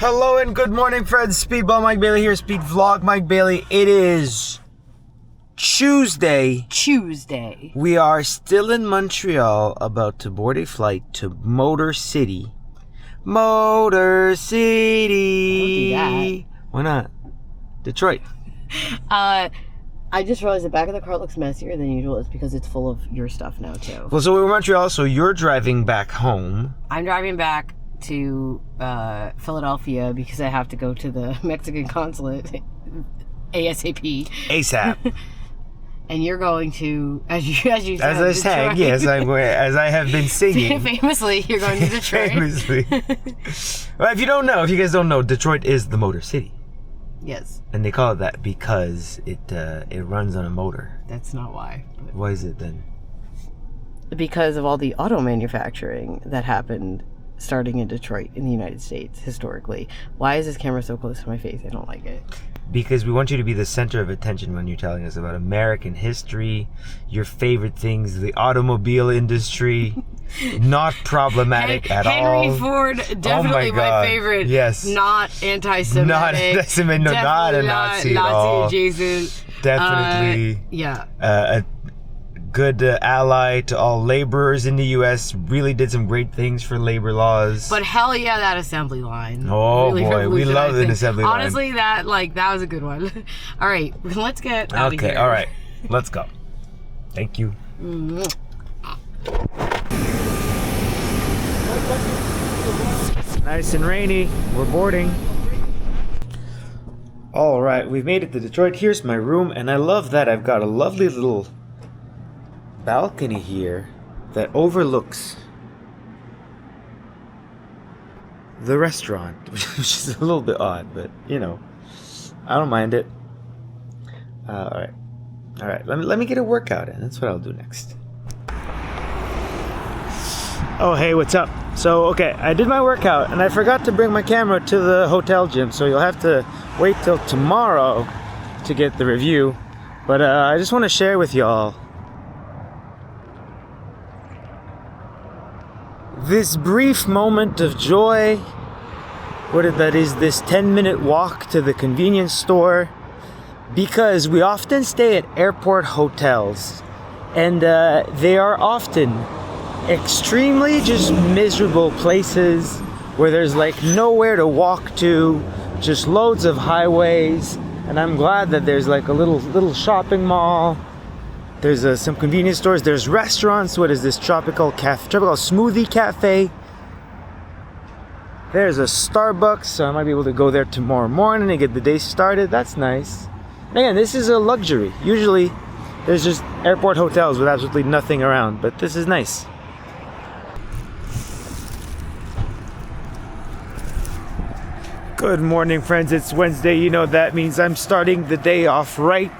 Hello and good morning, friends. Speedball Mike Bailey here. Speed Vlog Mike Bailey. It is Tuesday. We are still in Montreal, about to board a flight to Motor City. Motor City. Don't do that. Why not? Detroit. I just realized the back of the car looks messier than usual. It's because it's full of your stuff now, too. Well, so we're in Montreal, so you're driving back home. I'm driving back to Philadelphia because I have to go to the Mexican consulate ASAP. ASAP. And you're going to, as you said, As I said, yes, as I have been singing. Famously, you're going to Detroit. Famously. Well, if you guys don't know, Detroit is the Motor City. Yes. And they call it that because it runs on a motor. That's not why. But Why is it then? because of all the auto manufacturing that happened starting in Detroit in the United States historically. Why is this camera so close to my face? I don't like it. Because we want you to be the center of attention when you're telling us about American history, your favorite things, the automobile industry. Not problematic at all. Henry Ford, definitely my favorite. Yes. Not anti-Semitic. Not anti-Semitic. No, not a Nazi at all. Nazi adjacent. Definitely. Yeah. A good ally to all laborers in the U.S. Really did some great things for labor laws. But hell yeah, that assembly line. Oh really boy, we love an assembly line. Honestly, that was a good one. All right, let's get out of here. Okay, all right, let's go. Thank you. Nice and rainy. We're boarding. All right, we've made it to Detroit. Here's my room, and I love that I've got a lovely little balcony here that overlooks the restaurant, which is a little bit odd, but you know, I don't mind it. All right. Let me get a workout in. That's what I'll do next. Oh, hey, what's up? So, okay, I did my workout and I forgot to bring my camera to the hotel gym, so you'll have to wait till tomorrow to get the review. But I just want to share with y'all this brief moment of joy. That is this 10-minute walk to the convenience store, because we often stay at airport hotels, and they are often extremely just miserable places where there's like nowhere to walk to, just loads of highways. And I'm glad that there's like a little shopping mall. There's some convenience stores. There's restaurants. What is this? Tropical smoothie cafe. There's a Starbucks, so I might be able to go there tomorrow morning and get the day started. That's nice. And again, this is a luxury. Usually, there's just airport hotels with absolutely nothing around, but this is nice. Good morning, friends. It's Wednesday. You know that means I'm starting the day off right.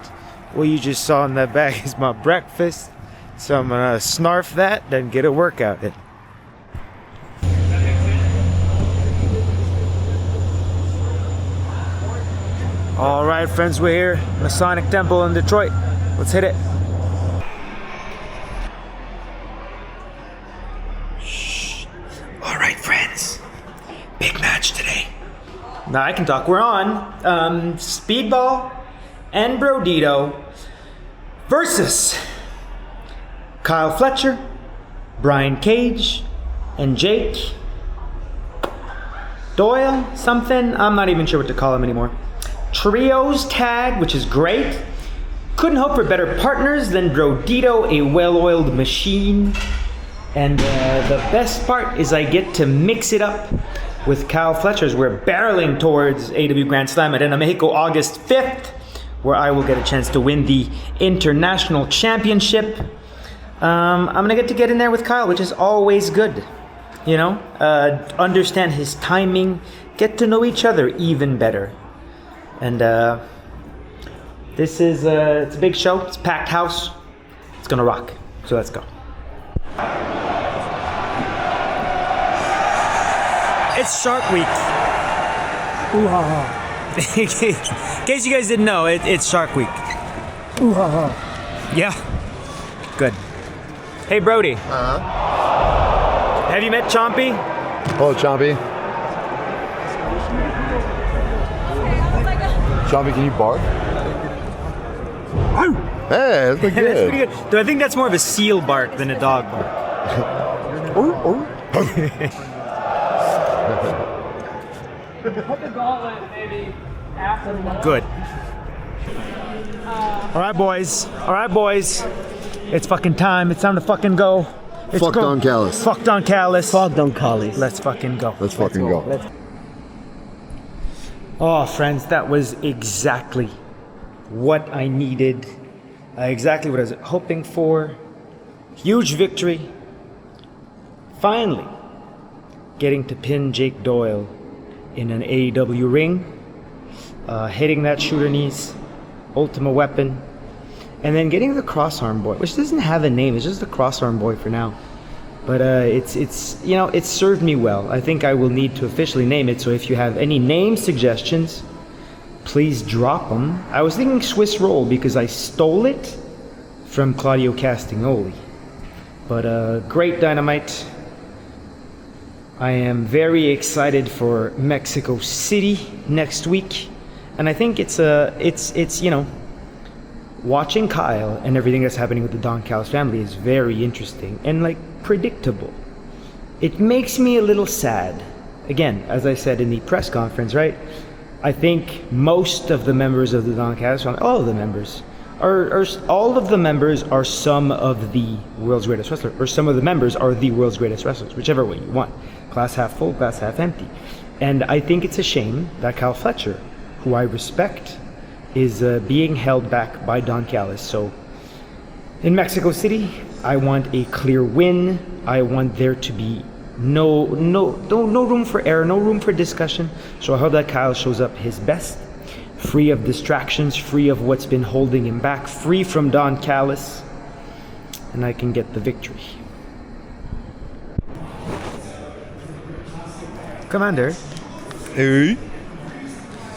What you just saw in that bag is my breakfast. So I'm gonna snarf that, then get a workout in. All right, friends, we're here, Masonic Temple in Detroit. Let's hit it. Shh. All right, friends. Big match today. Now I can talk. We're on Speedball and Brodito versus Kyle Fletcher, Brian Cage, and Jake Doyle, something. I'm not even sure what to call him anymore. Trios tag, which is great. Couldn't hope for better partners than Brodito, a well-oiled machine. And the best part is I get to mix it up with Kyle Fletcher's. We're barreling towards AEW Grand Slam at Mexico August 5th, where I will get a chance to win the International Championship. I'm gonna get in there with Kyle, which is always good. You know, understand his timing, get to know each other even better. And this is it's a big show. It's a packed house. It's gonna rock. So let's go. It's Shark Week. Ooh ha ha. In case you guys didn't know, it's Shark Week. Ooh ha ha. Yeah. Good. Hey Brody. Have you met Chompy? Hello, Chompy. Shelby, can you bark? Hey, that's pretty That's good. pretty good. Though I think that's more of a seal bark than a dog bark. Good. All right, boys. It's fucking time. It's time to fucking go. Fuck Don Callis. Fuck Don Callis. Fuck Don Callis. Let's fucking go. Let's fucking go. Oh, friends, that was exactly what I needed. Exactly what I was hoping for. Huge victory. Finally, getting to pin Jake Doyle in an AEW ring. Hitting that shooter knees. Ultimate Weapon. And then getting the crossarm boy, which doesn't have a name. It's just the crossarm boy for now. But it's it's served me well. I think I will need to officially name it. So if you have any name suggestions, please drop them. I was thinking Swiss Roll because I stole it from Claudio Castagnoli. But great Dynamite. I am very excited for Mexico City next week, and I think it's watching Kyle and everything that's happening with the Don Callis family is very interesting and like predictable. It makes me a little sad. Again, as I said in the press conference, right? I think most of the members of the Don Callis family, all of the members, are some of the world's greatest wrestlers, or some of the members are the world's greatest wrestlers, whichever way you want. Glass half full, glass half empty. And I think it's a shame that Kyle Fletcher, who I respect, is being held back by Don Callis. So in Mexico City, I want a clear win. I want there to be no room for error, no room for discussion. So I hope that Kyle shows up his best, free of distractions, free of what's been holding him back, free from Don Callis, and I can get the victory. Commander, Hey,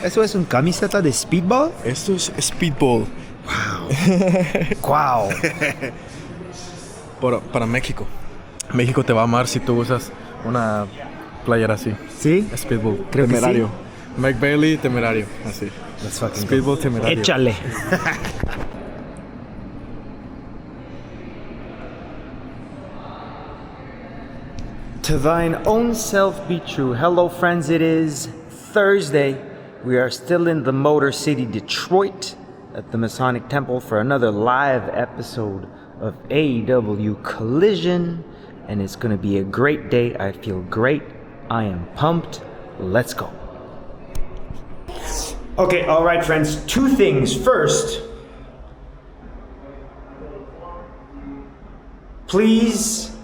¿eso es un camiseta de Speedball? esto es Speedball Wow. para México. México te va a amar si tú usas una playera así. ¿Sí? Speedball. Creo que Temerario. sí. Mike Bailey, Temerario. Así. Let's fucking Speedball, Temerario. Échale. To thine own self be true. Hello, friends. It is Thursday. We are still in the Motor City, Detroit, at the Masonic Temple for another live episode of AEW Collision. And it's going to be a great day. I feel great. I am pumped. Let's go. Okay, all right, friends. Two things. First, please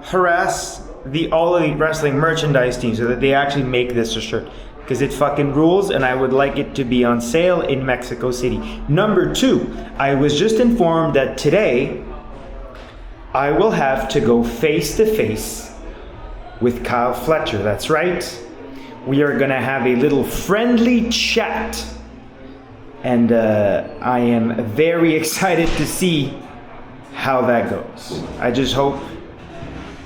harass the All Elite Wrestling merchandise team so that they actually make this a shirt, because it fucking rules, and I would like it to be on sale in Mexico City. Number two, I was just informed that today I will have to go face to face with Kyle Fletcher. That's right. We are gonna have a little friendly chat, and I am very excited to see how that goes. I just hope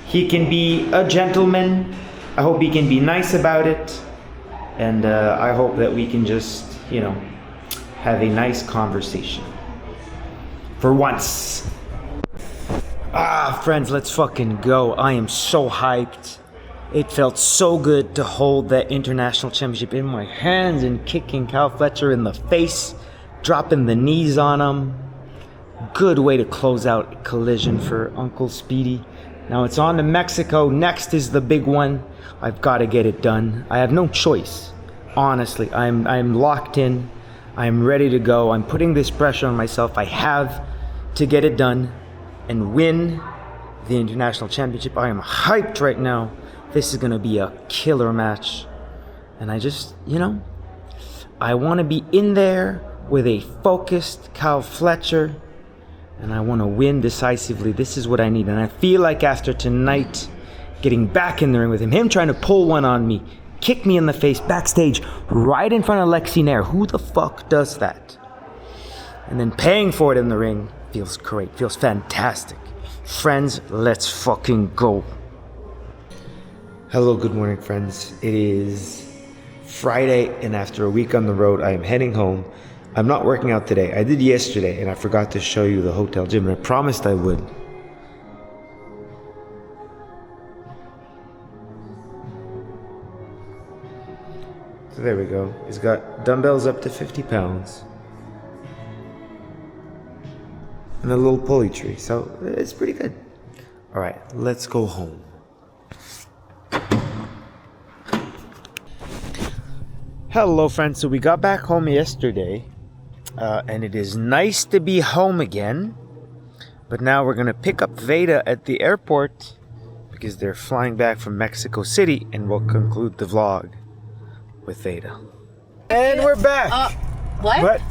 he can be a gentleman. I hope he can be nice about it. And I hope that we can just, have a nice conversation. For once. Friends, let's fucking go. I am so hyped. It felt so good to hold that international championship in my hands and kicking Kyle Fletcher in the face, dropping the knees on him. Good way to close out Collision for Uncle Speedy. Now it's on to Mexico. Next is the big one. I've got to get it done. I have no choice. Honestly, I'm locked in. I'm ready to go. I'm putting this pressure on myself. I have to get it done and win the international championship. I am hyped right now. This is going to be a killer match. And I just, I want to be in there with a focused Kyle Fletcher. And I want to win decisively. This is what I need. And I feel like after tonight, getting back in the ring with him trying to pull one on me, kick me in the face backstage, right in front of Lexi Nair. Who the fuck does that? And then paying for it in the ring feels great, feels fantastic. Friends, let's fucking go. Hello, good morning, friends. It is Friday, and after a week on the road, I am heading home. I'm not working out today. I did yesterday, and I forgot to show you the hotel gym, and I promised I would. So there we go. He's got dumbbells up to 50 pounds. And a little pulley tree, so it's pretty good. All right, let's go home. Hello, friends. So we got back home yesterday, and it is nice to be home again. But now we're gonna pick up Veda at the airport because they're flying back from Mexico City, and we'll conclude the vlog with Veda. And we're back. What? What?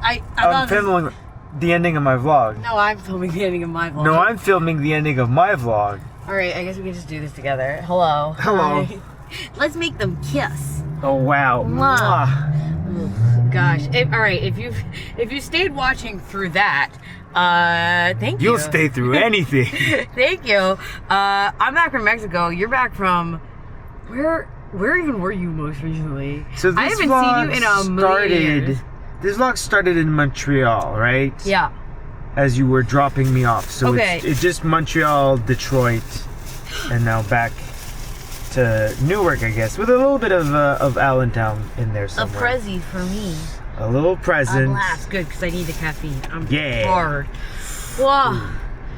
I'm I'm filming the ending of my vlog. No, I'm filming the ending of my vlog. No, I'm filming the ending of my vlog. All right, I guess we can just do this together. Hello. Hello. Hi. Let's make them kiss. Oh wow. Mwah. Mwah. Gosh. All right. If you stayed watching through that, thank you. You'll stay through anything. Thank you. I'm back from Mexico. You're back from where? Where even were you most recently? So this I haven't seen you in a million years. This vlog started in Montreal, right? Yeah. As you were dropping me off. So Okay. it's just Montreal, Detroit, and now back to Newark, I guess, with a little bit of Allentown in there A somewhere. prezi for me. A little present. Alas, good, because I need the caffeine. I'm Yeah. bored. Whoa.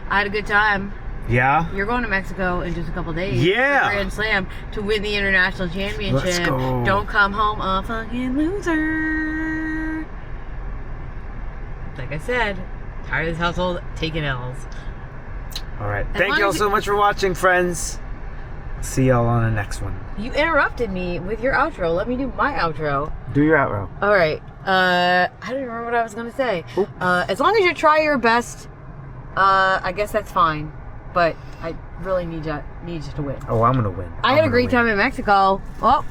I had a good time. Yeah? You're going to Mexico in just a couple days. Yeah. For Grand Slam to win the international championship. Let's go. Don't come home a fucking loser. Like I said, tired of this household taking L's. Alright. As Thank long you all as so much for watching, friends. See y'all on the next one. You interrupted me with your outro. Let me do my outro. Do your outro. All right. I don't even remember what I was going to say. As long as you try your best, I guess that's fine. But I really need you to win. Oh, I'm gonna win. I had a great time in Mexico. Well,